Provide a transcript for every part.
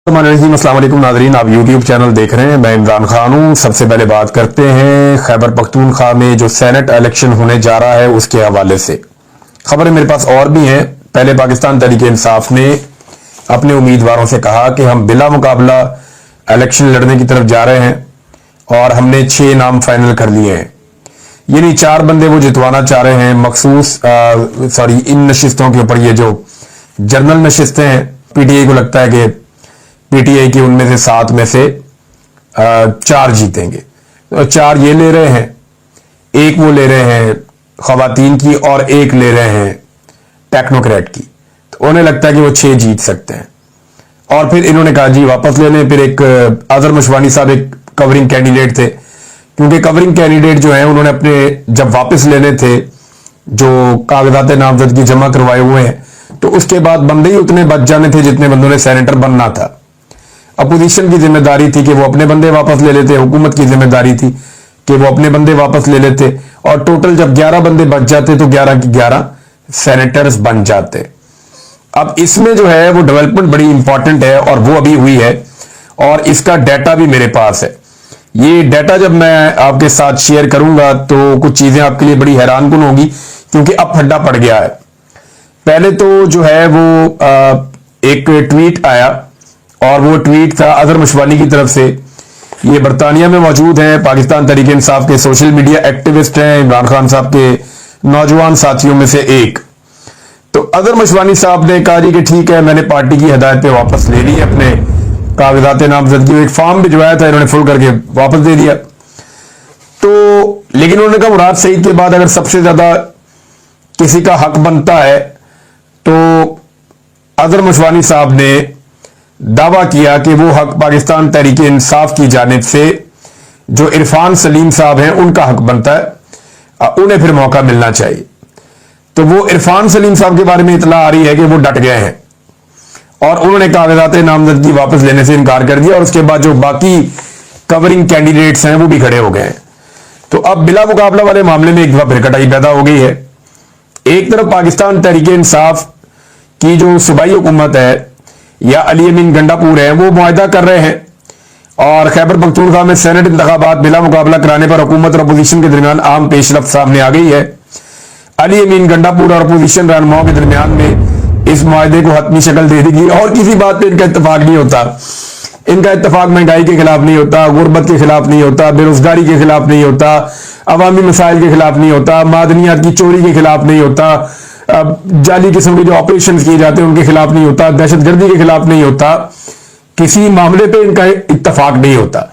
अस्सलाम वालेकुम नाज़रीन, आप यूट्यूब चैनल देख रहे हैं। मैं इमरान खान हूँ। सबसे पहले बात करते हैं खैबर पख्तूनख्वा में जो सेनेट इलेक्शन होने जा रहा है उसके हवाले से। खबरें मेरे पास और भी हैं। पहले पाकिस्तान तहरीक इंसाफ ने अपने उम्मीदवारों से कहा कि हम बिला मुकाबला इलेक्शन लड़ने की तरफ जा रहे हैं और हमने 6 नाम फाइनल कर लिए हैं। यानी 4 बंदे वो जितवाना चाह रहे हैं मखसूस इन नशिस्तों के ऊपर। ये जो जनरल नशिस्तें हैं, पीटीआई को लगता है कि पीटीआई की उनमें से 7 में से 4 जीतेंगे। तो 4 ये ले रहे हैं, 1 वो ले रहे हैं खवातीन की और 1 ले रहे हैं टेक्नोक्रेट की। तो उन्हें लगता है कि वो 6 जीत सकते हैं। और फिर इन्होंने कहा जी वापस ले लें। फिर एक अजहर मशवानी साहब एक कवरिंग कैंडिडेट थे, क्योंकि कवरिंग कैंडिडेट जो है उन्होंने अपने जब वापस लेने थे जो कागजात नामजदगी जमा करवाए हुए हैं, तो उसके बाद बंदे ही उतने बच जाने थे जितने बंदों ने सेनेटर बनना था। अपोजिशन की जिम्मेदारी थी कि वो अपने बंदे वापस ले लेते, हुकूमत की जिम्मेदारी थी कि वो अपने बंदे वापस ले लेते, और टोटल जब 11 बंदे बच जाते तो 11 की 11 सेनेटर्स बन जाते। अब इसमें जो है वो डेवलपमेंट बड़ी इंपॉर्टेंट है और वो अभी हुई है, और इसका डाटा भी मेरे पास है। ये डाटा जब मैं आपके साथ शेयर करूंगा तो कुछ चीजें आपके लिए बड़ी हैरानकुन होगी, क्योंकि अब फड्डा पड़ गया है। पहले तो जो है वो एक ट्वीट आया, और वो ट्वीट था अजहर मशवानी की तरफ से। ये बरतानिया में मौजूद हैं, पाकिस्तान तहरीक इंसाफ के सोशल मीडिया एक्टिविस्ट हैं, इमरान खान साहब के नौजवान साथियों में से एक। तो अजहर मशवानी साहब ने कहा जी कि ठीक है, मैंने पार्टी की हिदायत पे वापस ले ली अपने कागजात नामजदगी। एक फॉर्म भिजवाया था, इन्होंने फुल करके वापस दे दिया। तो लेकिन उन्होंने कहा मुराद सईद के बाद अगर सबसे ज्यादा किसी का हक बनता है तो अजहर मशवानी साहब ने दावा किया कि वो हक पाकिस्तान तहरीक इंसाफ की जानिब से जो इरफान सलीम साहब हैं उनका हक बनता है, उन्हें फिर मौका मिलना चाहिए। तो वो इरफान सलीम साहब के बारे में इतला आ रही है कि वो डट गए हैं और उन्होंने कागजात नामजदगी वापस लेने से इनकार कर दिया, और उसके बाद जो बाकी कवरिंग कैंडिडेट्स हैं वो भी खड़े हो गए हैं। तो अब बिला मुकाबला वाले मामले में एक दफा फिर कटाई पैदा हो गई है। एक तरफ पाकिस्तान तहरीक इंसाफ की जो सूबाई हुकूमत है या अली अमीन गंडापुर है वो मुआहदा कर रहे हैं, और खैबर पख्तूनख्वा में सेनेट इंतखाबात बिला मुकाबला कराने पर हुकूमत और अपोजिशन के दरमियान आम पेशरफ्त सामने आ गई है। अली अमीन गंडापुर और अपोजिशन रहनुमाओं के दरमियान में इस मुआहदे को हतमी शक्ल दे देगी, और किसी बात पे इनका इत्तफाक नहीं होता। इनका इत्तफाक महंगाई के खिलाफ नहीं होता, गुर्बत के खिलाफ नहीं होता, बेरोजगारी के खिलाफ नहीं होता, अवामी मसाइल के खिलाफ नहीं होता, मादनियात की चोरी के खिलाफ नहीं होता, जाली किस्म के जो ऑपरेशन किए जाते हैं उनके खिलाफ नहीं होता, दहशतगर्दी के खिलाफ नहीं होता। किसी मामले पे इनका इत्तफाक नहीं होता।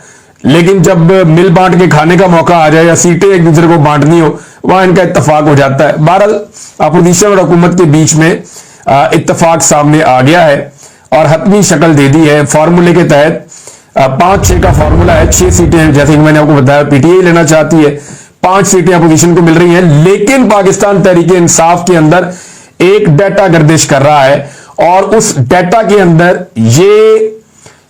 लेकिन जब मिल बांट के खाने का मौका आ जाए या सीटें एक दूसरे को बांटनी हो, वहां इनका इत्तफाक हो जाता है। बहरहाल अपोजिशन और हुकूमत के बीच में इत्तफाक सामने आ गया है और हतमी शक्ल दे दी है। फार्मूले के तहत 5-6 का फार्मूला है। 6 सीटें जैसे कि मैंने आपको बताया पीटीआई लेना चाहती है, 5 सीटें अपोजिशन को मिल रही हैं। लेकिन पाकिस्तान तहरीक इंसाफ के अंदर एक डाटा गर्दिश कर रहा है, और उस डाटा के अंदर ये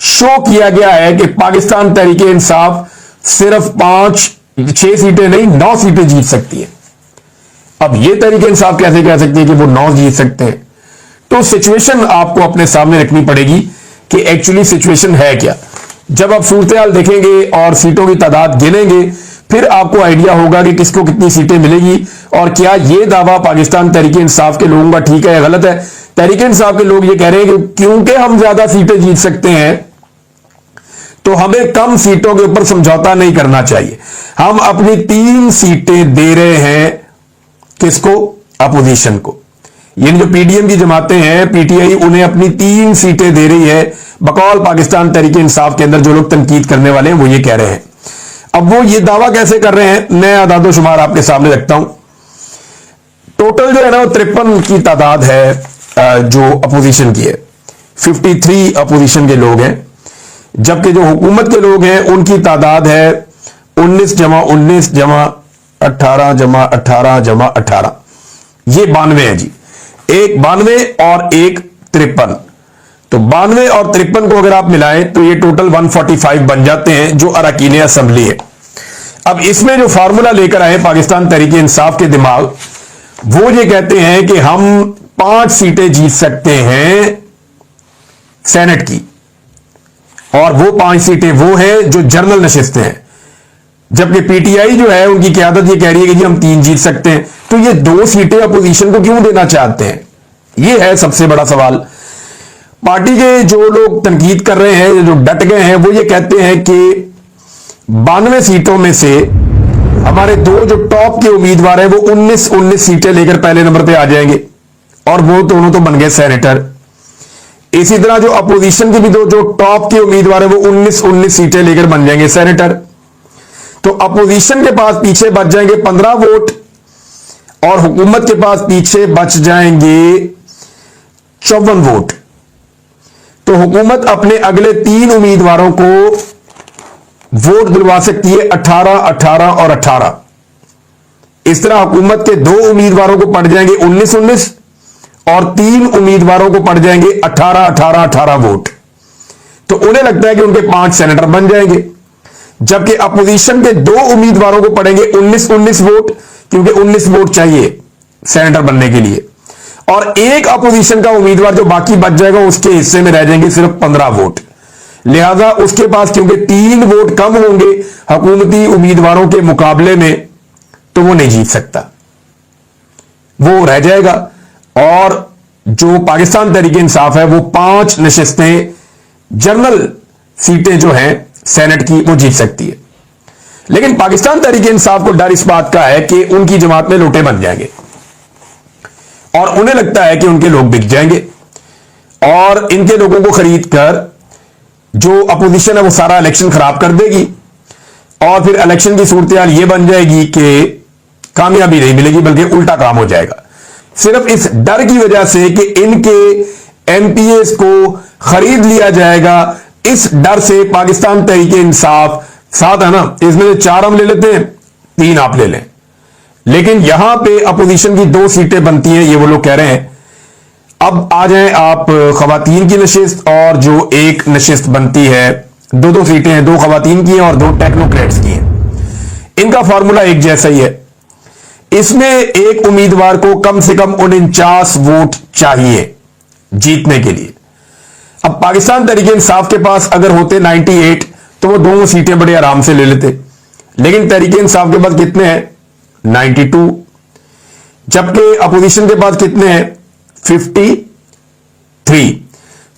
शो किया गया है कि पाकिस्तान तहरीक इंसाफ सिर्फ 5-6 सीटें नहीं 9 सीटें जीत सकती है। अब ये तहरीक इंसाफ कैसे कह सकती है कि वो 9 जीत सकते हैं? तो सिचुएशन आपको अपने सामने रखनी पड़ेगी कि एक्चुअली सिचुएशन है क्या। जब आप सूरत हाल देखेंगे और सीटों की तादाद गिनेंगे, फिर आपको आइडिया होगा कि किसको कितनी सीटें मिलेगी, और क्या ये दावा पाकिस्तान तहरीक इंसाफ के लोगों का ठीक है या गलत है। तहरीक इंसाफ के लोग ये कह रहे हैं कि क्योंकि हम ज्यादा सीटें जीत सकते हैं तो हमें कम सीटों के ऊपर समझौता नहीं करना चाहिए। हम अपनी 3 सीटें दे रहे हैं किसको? अपोजिशन को। ये जो पीडीएम की जमातें हैं, पीटीआई, उन्हें अपनी 3 सीटें दे रही है बकौल पाकिस्तान तहरीक इंसाफ के अंदर। जो लोग तनकीद करने वाले हैं वो ये कह रहे हैं। अब वो ये दावा कैसे कर रहे हैं, मैं आदादो शुमार आपके सामने रखता हूं। टोटल जो है ना वो 53 की तादाद है जो अपोजिशन की है। 53 अपोजिशन के लोग हैं, जबकि जो हुकूमत के लोग हैं उनकी तादाद है 19 जमा 19 जमा 18 जमा 18 जमा 18, ये 92 है जी। एक 92 और एक 53। तो 92 और 53 को अगर आप मिलाएं तो ये टोटल 145 बन जाते हैं जो अरकान असेंबली है। अब इसमें जो फार्मूला लेकर आए पाकिस्तान तहरीक इंसाफ के दिमाग, वो ये कहते हैं कि हम 5 सीटें जीत सकते हैं सेनेट की, और वो 5 सीटें वो हैं जो जनरल नशिस्तें हैं, जबकि पीटीआई जो है उनकी क़यादत ये कह रही है कि जी हम 3 जीत सकते हैं। तो ये 2 सीटें अपोजिशन को क्यों देना चाहते हैं, ये है सबसे बड़ा सवाल। पार्टी के जो लोग तनकीद कर रहे हैं, जो डट गए हैं, वो ये कहते हैं कि 92 सीटों में से हमारे 2 जो टॉप के उम्मीदवार हैं वो 19 सीटें लेकर पहले नंबर पे आ जाएंगे, और वो दोनों तो बन गए सेनेटर। इसी तरह जो अपोजिशन के भी 2 जो टॉप के उम्मीदवार हैं वो 19 सीटें लेकर बन जाएंगे सेनेटर। तो अपोजिशन के पास पीछे बच जाएंगे 15 वोट, और हुकूमत के पास पीछे बच जाएंगे 54 वोट। तो हुकूमत अपने अगले 3 उम्मीदवारों को वोट दिलवा सकती है 18, 18 और 18। इस तरह हुकूमत के 2 उम्मीदवारों को पड़ जाएंगे 19, और 3 उम्मीदवारों को पड़ जाएंगे 18, 18, 18 वोट। तो उन्हें लगता है कि उनके 5 सेनेटर बन जाएंगे, जबकि अपोजिशन के 2 उम्मीदवारों को पड़ेंगे 19 वोट, क्योंकि 19 वोट चाहिए सेनेटर बनने के लिए, और एक अपोजिशन का उम्मीदवार जो बाकी बच जाएगा उसके हिस्से में रह जाएंगे सिर्फ 15 वोट। लिहाजा उसके पास क्योंकि 3 वोट कम होंगे हुकूमती उम्मीदवारों के मुकाबले में, तो वो नहीं जीत सकता, वो रह जाएगा। और जो पाकिस्तान तहरीक इंसाफ है वो 5 नशिस्तें जनरल सीटें जो हैं सेनेट की वो जीत सकती है। लेकिन पाकिस्तान तहरीक इंसाफ को डर इस बात का है कि उनकी जमात में लोटे बन जाएंगे, और उन्हें लगता है कि उनके लोग बिक जाएंगे, और इनके लोगों को खरीद कर जो अपोजिशन है वो सारा इलेक्शन खराब कर देगी, और फिर इलेक्शन की सूरत हाल ये बन जाएगी कि कामयाबी नहीं मिलेगी बल्कि उल्टा काम हो जाएगा। सिर्फ इस डर की वजह से कि इनके एमपीएस को खरीद लिया जाएगा, इस डर से पाकिस्तान तहरीक इंसाफ, साथ है ना, इसमें से 4 हम ले लेते हैं, 3 आप ले लें, लेकिन यहां पे अपोजिशन की 2 सीटें बनती हैं, ये वो लोग कह रहे हैं। अब आ जाएं आप खवातीन की नशिस्त, और जो एक नशिस्त बनती है, 2 सीटें हैं, 2 खवातीन की हैं और 2 टेक्नोक्रेट्स की हैं। इनका फॉर्मूला एक जैसा ही है। इसमें एक उम्मीदवार को कम से कम 49 वोट चाहिए जीतने के लिए। अब पाकिस्तान तहरीक इंसाफ के पास अगर होते 98 तो वो 2 सीटें बड़े आराम से ले लेते, लेकिन तहरीक इंसाफ के पास कितने हैं 92, जबकि अपोजिशन के पास कितने हैं 53।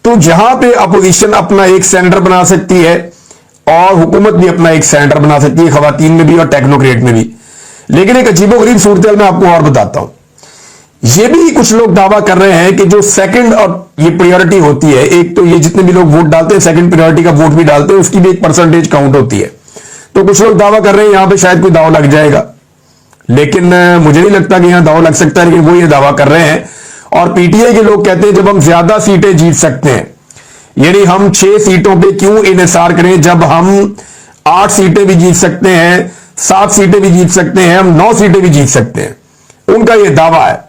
तो जहां पे अपोजिशन अपना एक सेनेटर बना सकती है और हुकूमत भी अपना एक सेनेटर बना सकती है, खवातीन में भी और टेक्नोक्रेट में भी। लेकिन एक अजीबोगरीब सूरत मैं आपको और बताता हूं, ये भी कुछ लोग दावा कर रहे हैं कि जो सेकंड और ये प्रायोरिटी होती है, एक तो ये जितने भी लोग वोट डालते हैं सेकंड प्रायोरिटी का वोट भी डालते हैं, उसकी भी एक परसेंटेज काउंट होती है। तो कुछ लोग दावा कर रहे हैं यहां पे शायद कोई दाव लग जाएगा, लेकिन मुझे नहीं लगता कि यहां दाव लग सकता है, लेकिन वो ये दावा कर रहे हैं। और पीटीआई के लोग कहते हैं जब हम ज्यादा सीटें जीत सकते हैं, यानी हम 6 सीटों पर क्यों इन्हिसार करें, जब हम 8 सीटें भी जीत सकते हैं, 7 सीटें भी जीत सकते हैं, हम 9 सीटें भी जीत सकते हैं, उनका यह दावा है।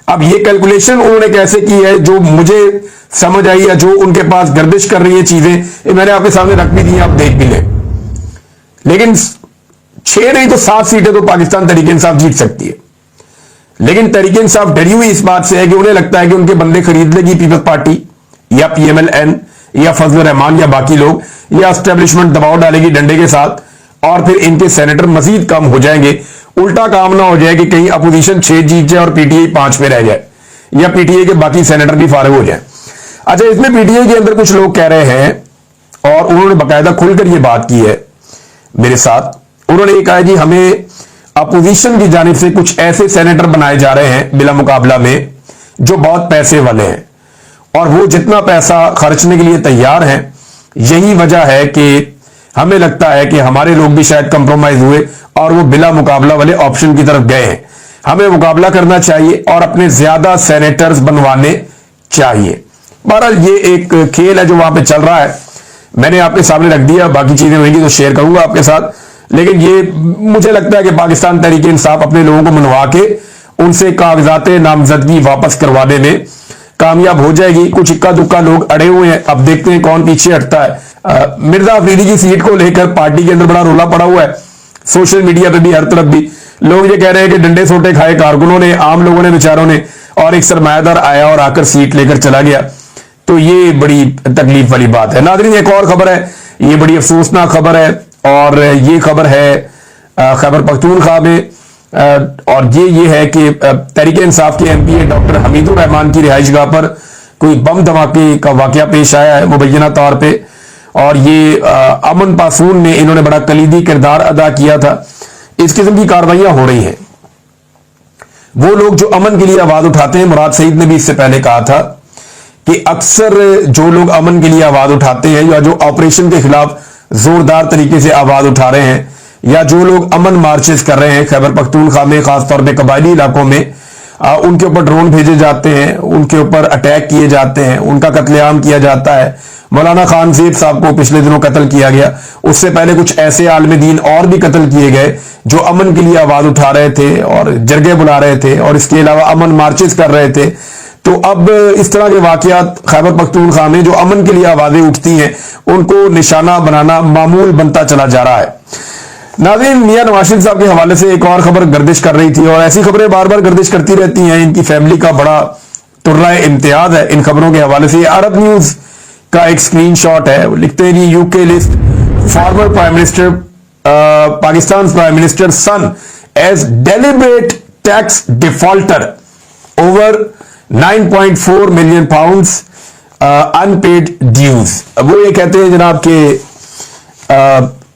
अब ये कैलकुलेशन उन्होंने कैसे की है जो मुझे समझ आई, या जो उनके पास गर्दिश कर रही है चीजें, ये मैंने आपके सामने रख भी दी, आप देख भी लें। लेकिन 6 नहीं तो 7 सीटें तो पाकिस्तान तहरीक इंसाफ जीत सकती है। लेकिन तहरीक इंसाफ डरी हुई इस बात से है कि उन्हें लगता है कि उनके बंदे खरीद लेगी पीपल्स पार्टी या पीएमएलएन या फजल रहमान या बाकी लोग, या एस्टेब्लिशमेंट दबाव डालेगी डंडे के साथ, और फिर इनके सेनेटर मजीद कम हो जाएंगे। उल्टा काम ना हो जाए कि कहीं अपोजिशन 6 जीत जाए और पीटीआई 5 पे रह जाए, या पीटीआई के बाकी सेनेटर भी फारिग हो जाए। अच्छा, इसमें पीटीआई के अंदर कुछ लोग कह रहे हैं, और उन्होंने बाकायदा खुलकर यह बात की है मेरे साथ। उन्होंने ये कहा जी हमें अपोजिशन की जानिब से कुछ ऐसे सेनेटर बनाए जा रहे हैं बिला मुकाबला में जो बहुत पैसे वाले हैं, और वो जितना पैसा खर्चने के लिए तैयार हैं। यही वजह है कि हमें लगता है कि हमारे लोग भी शायद कंप्रोमाइज हुए और वो बिला मुकाबला वाले ऑप्शन की तरफ गए हैं। हमें मुकाबला करना चाहिए और अपने ज्यादा सेनेटर्स बनवाने चाहिए। बहरहाल ये एक खेल है जो वहां पे चल रहा है, मैंने आपके सामने रख दिया, बाकी चीजें होंगी तो शेयर करूंगा आपके साथ। लेकिन ये मुझे लगता है कि पाकिस्तान तहरीक इंसाफ अपने लोगों को मनवा के उनसे कागजात नामजदगी वापस करवाने में कामयाब हो जाएगी। कुछ इक्का दुक्का लोग अड़े हुए हैं, अब देखते हैं कौन पीछे हटता है। मिर्जा अफरीदी की सीट को लेकर पार्टी के अंदर बड़ा रोला पड़ा हुआ है, सोशल मीडिया पे भी हर तरफ भी लोग ये कह रहे हैं कि डंडे सोटे खाए कारकुनों ने, आम लोगों ने, बेचारों ने, और एक सरमायादार आया और आकर सीट लेकर चला गया। तो ये बड़ी तकलीफ वाली बात है। नाज़रीन, एक और खबर है, ये बड़ी अफसोसनाक खबर है, और ये खबर है खैबर पख्तूनख्वा में, और ये है कि तहरीक इंसाफ के एमपी डॉक्टर हमीदुर रहमान की रिहाइशगाह पर कोई बम धमाके का वाकया पेश आया है मुबैना तौर पे, और ये अमन पासून ने इन्होंने बड़ा कलीदी किरदार अदा किया था। इस किस्म की कार्रवाइयां हो रही हैं। वो लोग जो अमन के लिए आवाज उठाते हैं, मुराद सईद ने भी इससे पहले कहा था कि अक्सर जो लोग अमन के लिए आवाज उठाते हैं या जो ऑपरेशन के खिलाफ जोरदार तरीके से आवाज उठा रहे हैं, या जो लोग अमन मार्चेस कर रहे हैं खैबर पख्तूनख्वा में, खासतौर पे कबायली इलाकों में, उनके ऊपर ड्रोन भेजे जाते हैं, उनके ऊपर अटैक किए जाते हैं, उनका कत्लेआम किया जाता है। मौलाना खान ज़ेब साहब को पिछले दिनों कत्ल किया गया, उससे पहले कुछ ऐसे आलिम दीन और भी कत्ल किए गए जो अमन के लिए आवाज उठा रहे थे और जरगे बुला रहे थे और इसके अलावा अमन मार्चेस कर रहे थे। तो अब इस तरह के वाकयात खैबर पख्तूनख्वा में जो अमन के लिए आवाजें उठती हैं, उनको निशाना बनाना मामूल बनता चला जा रहा है। नाज़रीन, मियां नवाज शरीफ साहब के हवाले से एक और खबर गर्दिश कर रही थी, और ऐसी खबरें बार बार गर्दिश करती रहती हैं। इनकी फैमिली का बड़ा तुर्रा इम्तियाज है इन खबरों के हवाले से। अरब न्यूज का एक स्क्रीनशॉट है, वो लिखते हैं UK list former prime minister Pakistan prime minister son as deliberate tax defaulter over 9.4 million pounds unpaid dues. वो ये कहते हैं जनाब के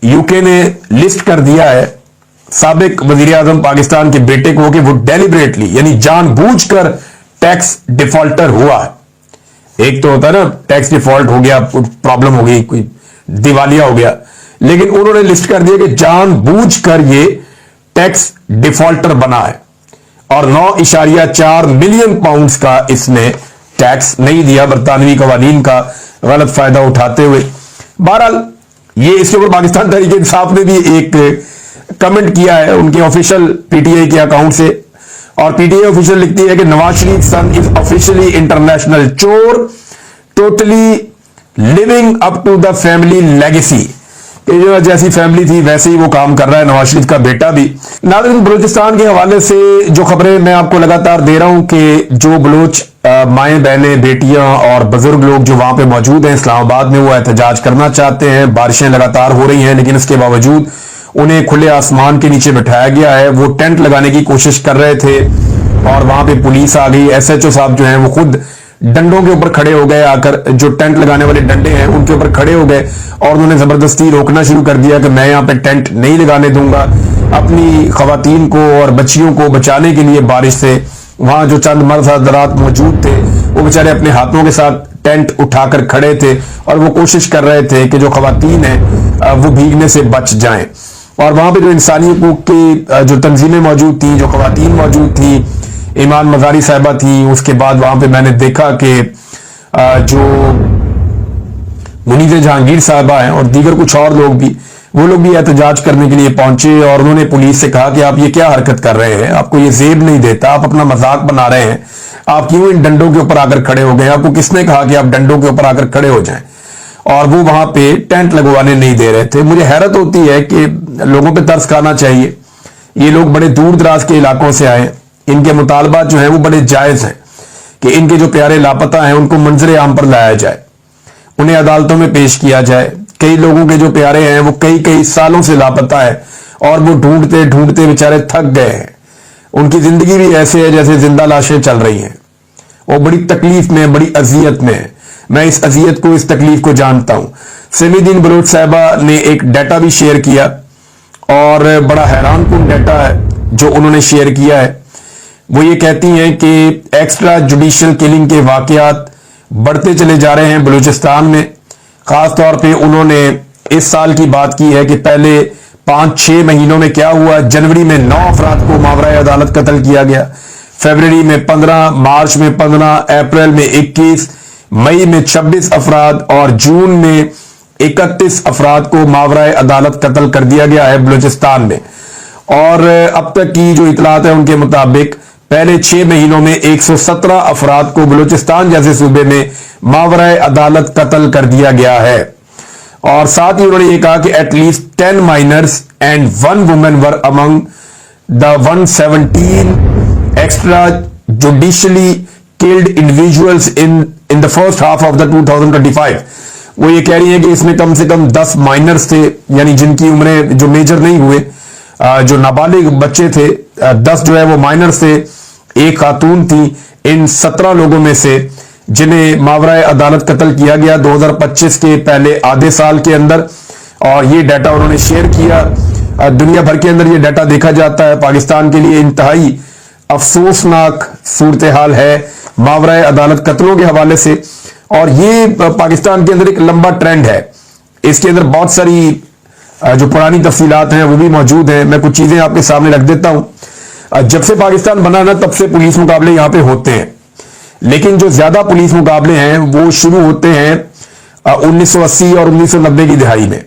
यूके ने लिस्ट कर दिया है साबिक वजीर आजम पाकिस्तान के बेटे को कि वो डेलिबरेटली यानी जानबूझकर टैक्स डिफॉल्टर हुआ है। एक तो होता है ना, टैक्स डिफॉल्ट हो गया, प्रॉब्लम हो गई, कोई दिवालिया हो गया, लेकिन उन्होंने लिस्ट कर दिया कि जानबूझकर ये टैक्स डिफॉल्टर बना है और 9.4 मिलियन पाउंड्स का इसने टैक्स नहीं दिया बरतानवी कवानीन का गलत फायदा उठाते हुए। बहरहाल ये इसके ऊपर पाकिस्तान तहरीक इंसाफ ने भी एक कमेंट किया है उनके ऑफिशियल पीटीआई के अकाउंट से, और पीटीआई ऑफिशियल लिखती है कि Nawaz Sharif son is officially international चोर totally living up to the family legacy. जो जैसी फैमिली थी वैसे ही वो काम कर रहा है नवाज शरीफ का बेटा भी। नाज़रीन, बलूचिस्तान के हवाले से जो खबरें मैं आपको लगातार दे रहा हूं कि जो बलूच माएँ बहनें बेटियां और बुजुर्ग लोग जो वहां पे मौजूद हैं इस्लामाबाद में, वो एहतजाज करना चाहते हैं। बारिशें लगातार हो रही हैं, लेकिन इसके बावजूद उन्हें खुले आसमान के नीचे बिठाया गया है। वो टेंट लगाने की कोशिश कर रहे थे और वहां पे पुलिस आ गई। एसएचओ साहब जो हैं वो खुद डंडों के ऊपर खड़े हो गए, आकर जो टेंट लगाने वाले डंडे हैं उनके ऊपर खड़े हो गए और उन्होंने जबरदस्ती रोकना शुरू कर दिया कि मैं यहाँ पे टेंट नहीं लगाने दूंगा। अपनी खवातीन को और बच्चियों को बचाने के लिए बारिश से वहां जो चंद मर्द हज़रात मौजूद थे वो बेचारे अपने हाथों के साथ टेंट उठाकर खड़े थे और वो कोशिश कर रहे थे कि जो खवातीन हैं वो भीगने से बच जाएं। और वहां पे जो इंसानी हुकूक की जो तंजीमें मौजूद थी, जो खवातीन मौजूद थी, ईमान मजारी साहिबा थी, उसके बाद वहां पे मैंने देखा कि जो मुनीर जहांगीर साहिबा हैं और दीगर कुछ और लोग भी, वो लोग भी एहतजाज करने के लिए पहुंचे और उन्होंने पुलिस से कहा कि आप ये क्या हरकत कर रहे हैं, आपको ये जेब नहीं देता, आप अपना मजाक बना रहे हैं, आप क्यों इन डंडों के ऊपर आकर खड़े हो गए, आपको किसने कहा कि आप डंडों के ऊपर आकर खड़े हो जाएं। और वो वहां पे टेंट लगवाने नहीं दे रहे थे। मुझे हैरत होती है कि लोगों पे तरस खाना चाहिए। ये लोग बड़े दूर दराज के इलाकों से आए, इनके मुतालबात जो हैं वो बड़े जायज हैं कि इनके जो प्यारे लापता हैं उनको मंजर आम पर लाया जाए, उन्हें अदालतों में पेश किया जाए। कई लोगों के जो प्यारे हैं वो कई कई सालों से लापता है और वो ढूंढते ढूंढते बेचारे थक गए हैं। उनकी जिंदगी भी ऐसे है जैसे जिंदा लाशें चल रही हैं। वो बड़ी तकलीफ में, बड़ी अजियत में है। मैं इस अजियत को, इस तकलीफ को जानता हूं। समीदीन बलोच साहिबा ने एक डाटा भी शेयर किया और बड़ा हैरानकुन डाटा है जो उन्होंने शेयर किया है। वो ये कहती हैं कि एक्स्ट्रा जुडिशियल किलिंग के वाकयात बढ़ते चले जा रहे हैं बलूचिस्तान में। खासतौर पे उन्होंने इस साल की बात की है कि पहले 5-6 महीनों में क्या हुआ। जनवरी में 9 अफराद को मावराए अदालत कत्ल किया गया, फरवरी में 15, मार्च में 15, अप्रैल में 21, मई में 26 अफराद और जून में 31 अफराद को मावराए अदालत कत्ल कर दिया गया है बलूचिस्तान में। और अब तक की जो इतलात है उनके मुताबिक पहले 6 महीनों में 117 अफराद को बलूचिस्तान जैसे सूबे में मावराए अदालत कत्ल कर दिया गया है। और साथ ही उन्होंने ये कहा कि at least 10 minors and 1 women were among the 117 extra judicially killed individuals in in the first half of the 2025। वो ये कह रही है कि इसमें कम से कम 10 माइनर्स थे, यानी जिनकी उम्रें जो मेजर नहीं हुए, जो नाबालिग बच्चे थे, 10 जो है वो माइनर्स थे, एक खातून थी। इन 17 लोगों में से जिन्हें मावराए अदालत कत्ल किया गया 2025 के पहले आधे साल के अंदर, और ये डाटा उन्होंने शेयर किया। दुनिया भर के अंदर ये डाटा देखा जाता है। पाकिस्तान के लिए इंतहाई अफसोसनाक सूरत हाल है मावराए अदालत कत्लों के हवाले से, और ये पाकिस्तान के अंदर एक लंबा ट्रेंड है। इसके अंदर बहुत सारी जो पुरानी तफसीलात हैं वो भी मौजूद हैं। मैं कुछ चीजें आपके सामने रख देता हूं। जब से पाकिस्तान बना ना तब से पुलिस मुकाबले यहां पे होते हैं, लेकिन जो ज्यादा पुलिस मुकाबले हैं वो शुरू होते हैं 1980 और 1990 की दिहाई में,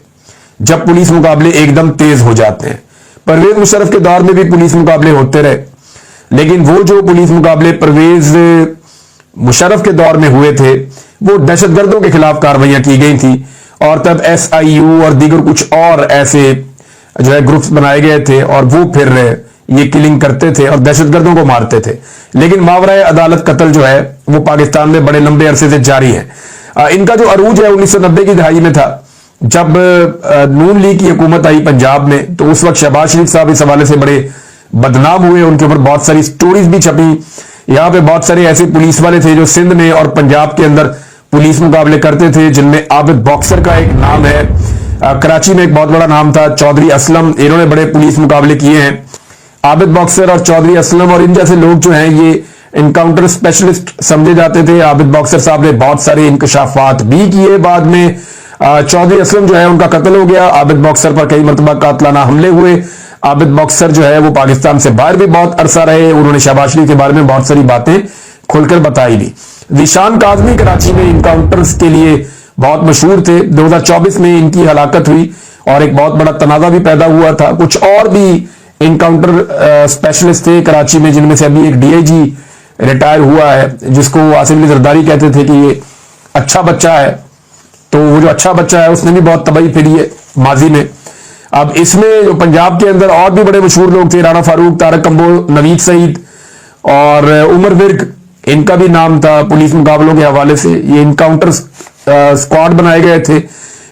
जब पुलिस मुकाबले एकदम तेज हो जाते हैं। परवेज मुशर्रफ के दौर में भी पुलिस मुकाबले होते रहे, लेकिन वो जो पुलिस मुकाबले परवेज मुशर्रफ के दौर में हुए थे वो दहशतगर्दों के खिलाफ कार्रवाइयां की गई थी, और तब SIU और दीगर कुछ और ऐसे जो है ग्रुप्स बनाए गए थे, और वो फिर ये किलिंग करते थे और दहशतगर्दों को मारते थे। लेकिन मावराए अदालत कत्ल जो है वो पाकिस्तान में बड़े लंबे अरसे से जारी है। इनका जो अरूज है 1990 की दहाई में था, जब नून लीग की हुकूमत आई पंजाब में, तो उस वक्त शहबाज शरीफ साहब इस हवाले से बड़े बदनाम हुए। उनके ऊपर बहुत सारी स्टोरीज भी छपी। यहाँ पे बहुत सारे ऐसे पुलिस वाले थे जो सिंध में और पंजाब के अंदर पुलिस मुकाबले करते थे, जिनमें आबिद बॉक्सर का एक नाम है। कराची में एक बहुत बड़ा नाम था चौधरी असलम, इन्होंने बड़े पुलिस मुकाबले किए हैं। आबिद बॉक्सर और चौधरी असलम और इन जैसे लोग जो हैं ये इनकाउंटर स्पेशलिस्ट समझे जाते थे। आबिद बॉक्सर साहब ने बहुत सारे इंकशाफात भी किए। बाद में चौधरी असलम जो है उनका कत्ल हो गया। आबिद बॉक्सर पर कई मरतबा कातलाना हमले हुए। आबिद बॉक्सर जो है वो पाकिस्तान से बाहर भी बहुत अरसा रहे। उन्होंने शहबाज शरीफ के बारे में बहुत सारी बातें खुलकर बताई भी। ज़ीशान काज़मी कराची में इनकाउंटर्स के लिए बहुत मशहूर थे। 2024 में इनकी हलाकत हुई और एक बहुत बड़ा तनाज़ा भी पैदा हुआ था। कुछ और भी इनकाउंटर स्पेशलिस्ट थे कराची में, जिनमें से अभी एक DIG रिटायर हुआ है, जिसको आसिम अली जरदारी कहते थे कि ये अच्छा बच्चा है। तो वो जो अच्छा बच्चा है उसने भी बहुत तबाही फिरी है माजी में। अब इसमें जो पंजाब के अंदर और भी बड़े मशहूर लोग थे, राणा फारूक, तारक कंबोज, नवीद सईद और उमर विर्क, इनका भी नाम था पुलिस मुकाबलों के हवाले से। ये इनकाउंटर स्क्वाड बनाए गए थे,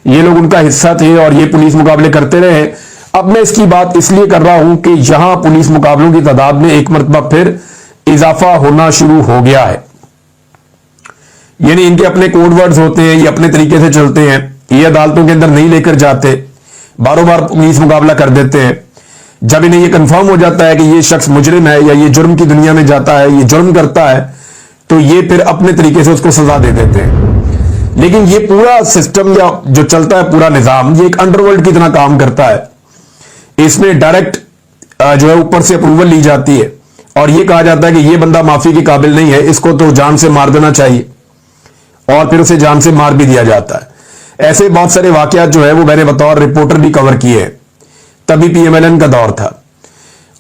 ये लोग उनका हिस्सा थे और ये पुलिस मुकाबले करते रहे। अब मैं इसकी बात इसलिए कर रहा हूं कि यहां पुलिस मुकाबलों की तादाद में एक मरतबा फिर इजाफा होना शुरू हो गया है। यानी इनके अपने कोड वर्ड्स होते हैं, ये अपने तरीके से चलते हैं, ये अदालतों के अंदर नहीं लेकर जाते, बारों बार पुलिस मुकाबला कर देते हैं। जब इन्हें ये कंफर्म हो जाता है कि ये शख्स मुजरिम है या ये जुर्म की दुनिया में जाता है, ये जुर्म करता है, तो ये फिर अपने तरीके से उसको सजा दे देते हैं। लेकिन ये पूरा सिस्टम या जो चलता है पूरा निजाम, ये एक अंडरवर्ल्ड की तरह काम करता है। इसमें डायरेक्ट जो है ऊपर से अप्रूवल ली जाती है और ये कहा जाता है कि ये बंदा माफी के काबिल नहीं है, इसको तो जान से मार देना चाहिए, और फिर उसे जान से मार भी दिया जाता है। ऐसे बहुत सारे वाकयात जो है वो मैंने बतौर रिपोर्टर भी कवर किए हैं। तभी PMLN का दौर था,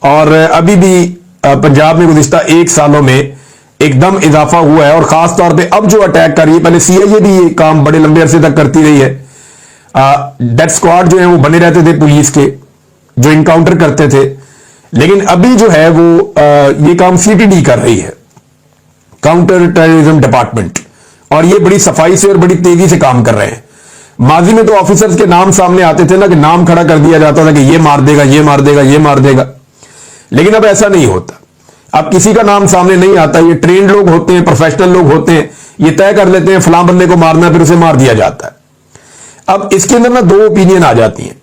और अभी भी पंजाब में गुज़िश्ता 1 सालों में एकदम इजाफा हुआ है। और खास तौर पे अब जो अटैक कर रही है, पहले CIA भी ये काम बड़े लंबे अरसे तक करती रही है। डेथ स्क्वाड जो है वो बने रहते थे पुलिस के, जो इनकाउंटर करते थे। लेकिन अभी जो है वो ये काम CTD कर रही है, काउंटर टेररिज्म डिपार्टमेंट, और ये बड़ी सफाई से और बड़ी तेजी से काम कर रहे हैं। माजी में तो ऑफिसर्स के नाम सामने आते थे ना, कि नाम खड़ा कर दिया जाता था कि ये मार देगा, ये मार देगा, ये मार देगा। लेकिन अब ऐसा नहीं होता। अब किसी का नाम सामने नहीं आता। ये ट्रेंड लोग होते हैं, प्रोफेशनल लोग होते हैं, ये तय कर लेते हैं फलां बंदे को मारना, फिर उसे मार दिया जाता है। अब इसके अंदर ना 2 ओपिनियन आ जाती हैं।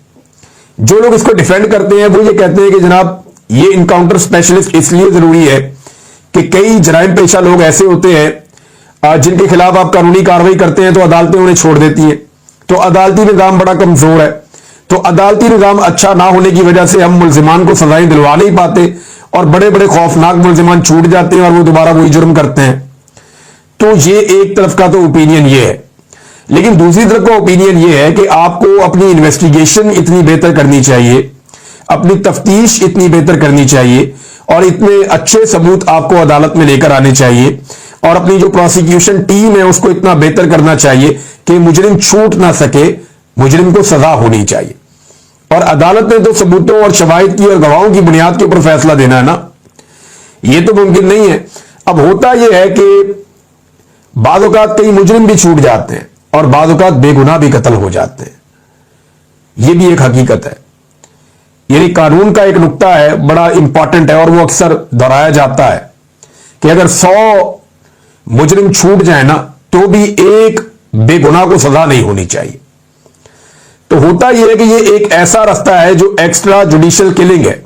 जो लोग इसको डिफेंड करते हैं वो ये कहते हैं कि जनाब ये इनकाउंटर स्पेशलिस्ट इसलिए जरूरी है कि कई जराइम पेशा लोग ऐसे होते हैं जिनके खिलाफ आप कानूनी कार्रवाई करते हैं तो अदालतें उन्हें छोड़ देती हैं। तो अदालती निजाम बड़ा कमजोर है। तो अदालती निजाम अच्छा ना होने की वजह से हम मुल्जिमान को सजाएं दिलवा नहीं पाते, और बड़े बड़े खौफनाक मुल्जिमान छूट जाते हैं और वो दोबारा वही जुर्म करते हैं। तो ये एक तरफ का तो ओपिनियन ये है। लेकिन दूसरी तरफ का ओपिनियन ये है कि आपको अपनी इन्वेस्टिगेशन इतनी बेहतर करनी चाहिए, अपनी तफ्तीश इतनी बेहतर करनी चाहिए, और इतने अच्छे सबूत आपको अदालत में लेकर आने चाहिए, और अपनी जो प्रोसिक्यूशन टीम है उसको इतना बेहतर करना चाहिए कि मुजरिम छूट ना सके, मुजरिम को सजा होनी चाहिए। और अदालत ने तो सबूतों और शवाहिद की और गवाहों की बुनियाद के ऊपर फैसला देना है ना, ये तो मुमकिन नहीं है। अब होता यह है कि बाद औकात कई मुजरिम भी छूट जाते हैं और बाद औकात बेगुनाह भी कत्ल हो जाते हैं। यह भी एक हकीकत है। यानी कानून का एक नुक्ता है, बड़ा इंपॉर्टेंट है और वो अक्सर दोहराया जाता है कि अगर 100 मुजरिम छूट जाए ना तो भी एक बेगुनाह को सजा नहीं होनी चाहिए। तो होता यह है कि ये एक ऐसा रास्ता है जो एक्स्ट्रा जुडिशियल किलिंग है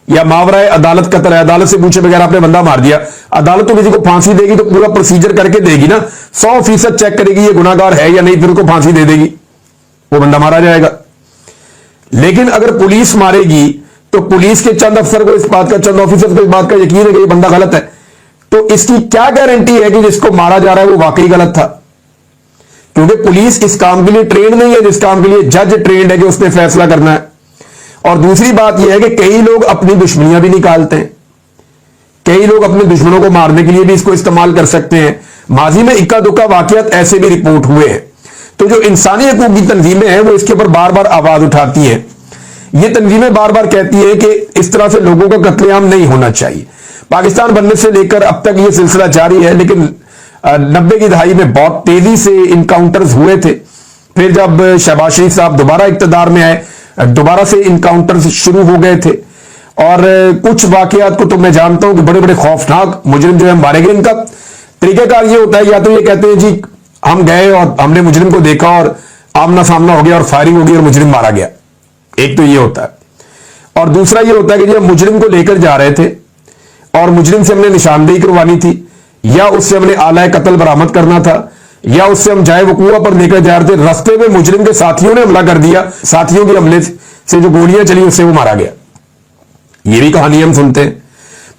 या मावराए अदालत कत्ल है। अदालत से पूछे बगैर आपने बंदा मार दिया, अदालत तो किसी को फांसी देगी तो पूरा प्रोसीजर करके देगी ना, 100% चेक करेगी ये गुनाहगार है या नहीं, फिर उसको फांसी दे देगी, वो बंदा मारा जाएगा। लेकिन अगर पुलिस मारेगी तो पुलिस के चंद अफसर को इस बात का, चंद ऑफिसर को इस बात का यकीन है कि ये बंदा गलत है, तो इसकी क्या गारंटी है कि जिसको मारा जा रहा है वो वाकई गलत था? क्योंकि पुलिस इस काम के लिए ट्रेंड नहीं है जिस काम के लिए जज ट्रेंड है कि उसने फैसला करना है। और दूसरी बात यह है कि कई लोग अपनी दुश्मनियां भी निकालते हैं, कई लोग अपने दुश्मनों को मारने के लिए भी इसको इस्तेमाल कर सकते हैं। माजी में इक्का दुक्का वाकयात ऐसे भी रिपोर्ट हुए हैं। तो जो इंसानी हकूक की तंजीमें हैं वो इसके ऊपर बार बार आवाज उठाती हैं। ये तंजीमें बार बार कहती हैं कि इस तरह से लोगों का कत्लेआम नहीं होना चाहिए। पाकिस्तान बनने से लेकर अब तक ये सिलसिला जारी है, लेकिन 90 की दहाई में बहुत तेजी से इनकाउंटर्स हुए थे। फिर जब शहबाज शरीफ साहब दोबारा इक्तदार में आए, दोबारा से इनकाउंटर्स शुरू हो गए थे। और कुछ वाकयात को तो मैं जानता हूं कि बड़े बड़े खौफनाक मुजरिम जो है मारे गए। इनका तरीकाकार ये होता है, या तो ये कहते हैं जी हम गए और हमने मुजरिम को देखा और आमना सामना हो गया और फायरिंग हो गई और मुजरिम मारा गया, एक तो ये होता है। और दूसरा ये होता है कि जब मुजरिम को लेकर जा रहे थे और मुजरिम से हमने निशानदेही करवानी थी, या उससे हमने आला कत्ल बरामद करना था, या उससे हम जाए वकूआ पर लेकर जा रहे थे, रास्ते में मुजरिम के साथियों ने हमला कर दिया, साथियों के हमले से जो गोलियां चली उससे वो मारा गया। ये भी कहानी हम सुनते हैं।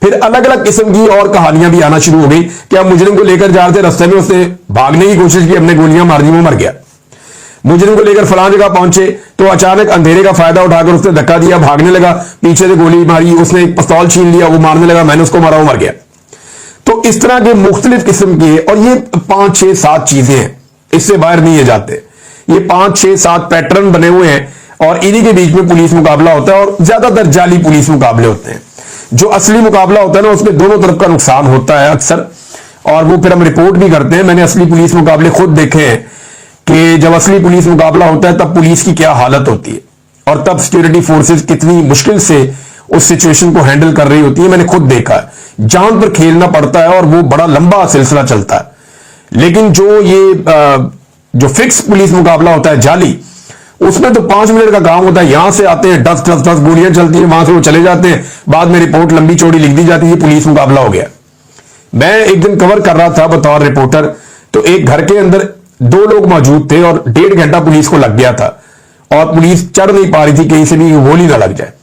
फिर अलग अलग किस्म की और कहानियां भी आना शुरू हो गई कि हम मुजरिम को लेकर जा रहे थे, रास्ते में उसने भागने की कोशिश की, हमने गोलियां मार दी, वो मर गया। मुजरिम को लेकर फलां जगह पहुंचे तो अचानक अंधेरे का फायदा उठाकर उसने धक्का दिया, भागने लगा, पीछे से गोली मारी, उसने एक पिस्तौल छीन लिया, वो मारने लगा, मैंने उसको मारा, वो मर गया। तो इस तरह के मुख्तलिफ किस्म के, और ये 5, 6, 7 चीजें हैं, इससे बाहर नहीं ये जाते। ये 5, 6, 7 पैटर्न बने हुए हैं और इन्हीं के बीच में पुलिस मुकाबला होता है और ज्यादातर जाली पुलिस मुकाबले होते हैं। जो असली मुकाबला होता है ना उसमें दोनों तरफ का नुकसान होता है अक्सर, और वो फिर हम रिपोर्ट भी करते हैं। मैंने असली पुलिस मुकाबले खुद देखे हैं कि जब असली पुलिस मुकाबला होता है तब पुलिस की क्या हालत होती है और तब सिक्योरिटी फोर्सेस कितनी मुश्किल से उस सिचुएशन को हैंडल कर रही होती है। मैंने खुद देखा है, जान पर खेलना पड़ता है और वो बड़ा लंबा सिलसिला चलता है। लेकिन जो फिक्स पुलिस मुकाबला होता है जाली, उसमें तो 5 मिनट का काम होता है। यहां से आते हैं 10 गोलियां चलती हैं, वहां से वो चले जाते हैं, बाद में रिपोर्ट लंबी चौड़ी लिख दी जाती है, पुलिस मुकाबला हो गया। मैं एक दिन कवर कर रहा था बतौर रिपोर्टर, तो एक घर के अंदर 2 लोग मौजूद थे और 1.5 घंटा पुलिस को लग गया था और पुलिस चढ़ नहीं पा रही थी कहीं से भी गोली ना लग जाए।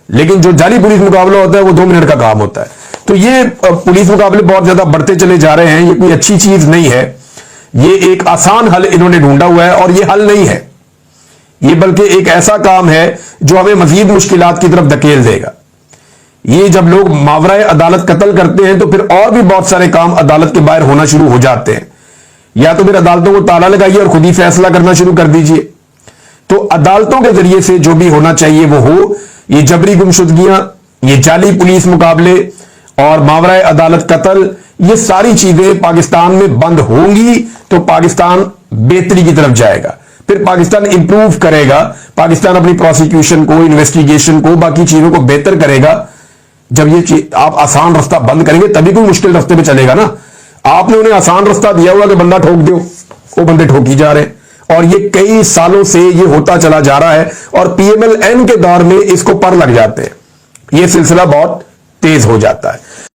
लेकिन जो जाली पुलिस मुकाबला होता है वो 2 मिनट का काम होता है। तो ये पुलिस मुकाबले बहुत ज्यादा बढ़ते चले जा रहे हैं। ये कोई अच्छी चीज नहीं है, ये एक आसान हल इन्होंने ढूंढा हुआ है और ये हल नहीं है, ये बल्कि एक ऐसा काम है जो हमें मजीद मुश्किलात की तरफ धकेल देगा। ये जब लोग मावराए अदालत कत्ल करते हैं तो फिर और भी बहुत सारे काम अदालत के बाहर होना शुरू हो जाते हैं। या तो फिर अदालतों को ताला लगाइए और खुद ही फैसला करना शुरू कर दीजिए। तो अदालतों के जरिए से जो भी होना चाहिए वो हो। ये जबरी गुमशुदगियां, ये जाली पुलिस मुकाबले और मावराए अदालत कत्ल, ये सारी चीजें पाकिस्तान में बंद होंगी तो पाकिस्तान बेहतरी की तरफ जाएगा, फिर पाकिस्तान इंप्रूव करेगा, पाकिस्तान अपनी प्रोसिक्यूशन को, इन्वेस्टिगेशन को, बाकी चीजों को बेहतर करेगा। जब ये आप आसान रास्ता बंद करेंगे तभी कोई मुश्किल रास्ते पे चलेगा ना। आपने उन्हें आसान रास्ता दिया हुआ कि बंदा ठोक दो, वो बंदे ठोकी जा रहे हैं और ये कई सालों से ये होता चला जा रहा है और PMLN के दौर में इसको पर लग जाते हैं, ये सिलसिला बहुत तेज हो जाता है।